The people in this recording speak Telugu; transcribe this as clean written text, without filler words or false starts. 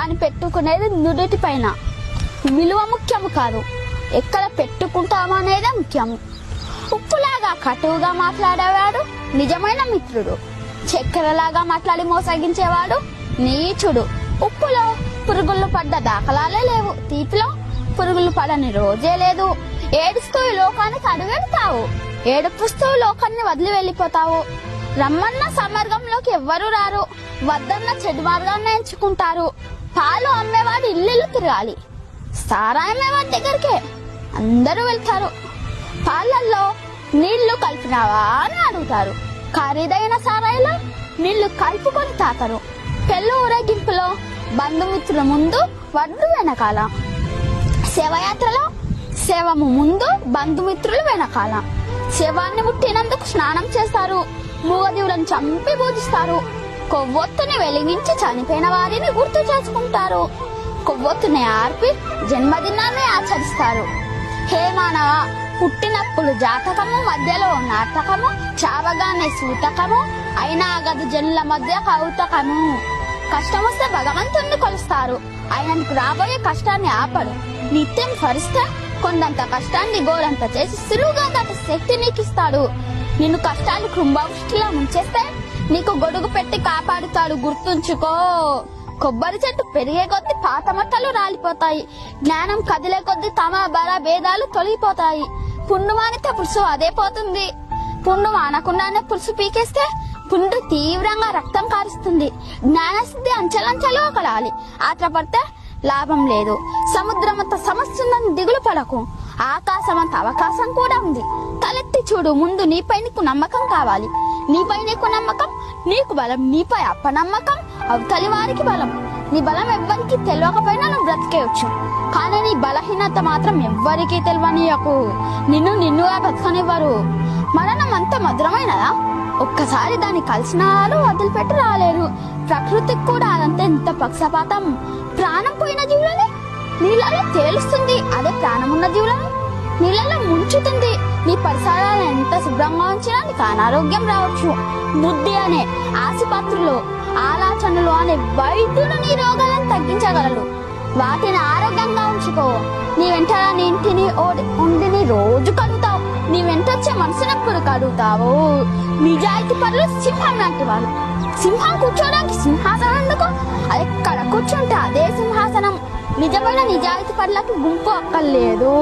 కానీ పెట్టుకునేది నుదుటి పైన. విలువ ముఖ్యము కాదు, ఎక్కడ పెట్టుకుంటామో అనేదే ముఖ్యము. ఉప్పులాగా కటువుగా మాట్లాడేవాడు నిజమైన మిత్రుడు. చక్కెరలాగా మాట్లాడి మోసగించేవాడు నీచుడు. ఉప్పులో పురుగులు పడ్డ దాఖలాలే లేవు, తీపిలో పురుగులు పడని రోజే లేదు. ఏడుస్తూ ఈ లోకానికి అడుగెడతావు, ఏడుపుస్తూ లోకాన్ని వదిలి వెళ్ళిపోతావు. రమ్మన్న సమర్గంలోకి ఎవ్వరూ రారు, వద్దన్న చెడు మార్గాన్ని ఎంచుకుంటారు. పాలు అమ్మేవాడు ఇల్లు తిరగాలి, సారాయమేవాడి దగ్గరికే అందరూ వెళ్తారు. పాలల్లో నీళ్లు కలిపినావా అని అడుగుతారు, ఖరీదైన సారాయిలో నీళ్లు కలుపుకొని తాతారు. పెళ్లి ఊరేగింపులో బంధుమిత్రుల ముందు వడ్డు వెనకాల, శవయాత్రలో శవము ముందు బంధుమిత్రులు వెనకాల. శవాన్ని ముట్టినందుకు స్నానం చేస్తారు, మూగజీవులను చంపి పూజిస్తారు. కొవ్వొత్తుని వెలిగించి చనిపోయిన వారిని గుర్తు చేసుకుంటారు. కొవ్వొత్తుని ఆర్పి జన్మదినాన్ని ఆచరిస్తారు. హే మానవ, పుట్టినప్పుడు జాతకము, మధ్యలో నాటకము, చావగానే సూతకము, అయినా గదు జనుల మధ్య కౌతకము. కష్టం వస్తే భగవంతుణ్ణి కొలుస్తారు, ఆయనకు రాబోయే కష్టాన్ని ఆపడు. నిత్యం స్మరిస్తే కొండంత కష్టాన్ని గోరంత చేసి సులువుగా దాటి శక్తి నీకిస్తాడు. నిన్ను కష్టాలు కుంభవృష్టిలా ముంచేస్తే నీకు గొడుగు పెట్టి కాపాడుతాడు, గుర్తుంచుకో. కొబ్బరి చెట్టు పెరిగే కొద్దీ పాత మట్టలు రాలిపోతాయి, జ్ఞానం కదిలే కొద్దీ తమ బల భేదాలు తొలగిపోతాయి. పుండు మానితే పులుసు అదే పోతుంది, పుండు మానకుండానే పులుసు పీకేస్తే పుండు తీవ్రంగా రక్తం కారుస్తుంది. జ్ఞానసిద్ధి అంచెలంచెలుగా కలాలి, ఆత్రపడితే లాభం లేదు. సముద్రమంత సమస్య ఉందని దిగులు పడకు, ఆకాశమంత అవకాశం కూడా ఉంది. తలెత్తి చూడు, ముందు నీపై నీకు నమ్మకం కావాలి. నీపై నీకు నమ్మకం నీకు బలం, నీపై అప్పనమ్మకం అవతలి వారికి బలం. నీ బలం ఎవ్వరికి తెలియకపోయినా నువ్వు బ్రతికేయచ్చు, కానీ నీ బలహీనత మాత్రం ఎవ్వరికీ తెలియనీయకు. నిన్నుగా బ్రతకనివ్వరు. మరణం అంత మధురమైనదా? ఒక్కసారి దాన్ని కలిసిన వాళ్ళు వదిలిపెట్టి రాలేరు. ప్రకృతికి కూడా అదంతా ఎంత పక్షపాతం. ప్రాణం పోయిన జీవులని నీళ్ళలో తేలుస్తుంది, అదే ప్రాణం ఉన్న జీవులను నీళ్ళలో ముంచుతుంది. నీ పరిసరాలను ఎంత శుభ్రంగా ఉంచినా నీకు అనారోగ్యం రావచ్చు. బుద్ధి అనే ఆసుపత్రులు, ఆలోచనలు అనే వైద్యులు నీ రోగాలను తగ్గించగలరు. వాటిని ఆరోగ్యంగా ఉంచుకో. నీ వెంట నీ ఇంటిని ఉండిని రోజు కడుగుతావు, నీ వెంట వచ్చే మనసును ఎప్పుడు కడుగుతావు. నిజాయితీ పనులు సింహం లాంటి వాళ్ళు. సింహం కూర్చోడానికి సింహాసనం ఎందుకు? అది ఎక్కడ కూర్చుంటే అదే సింహాసనం. నిజమైన నిజాయితీ పనులకు గుంపు అక్కర్లేదు.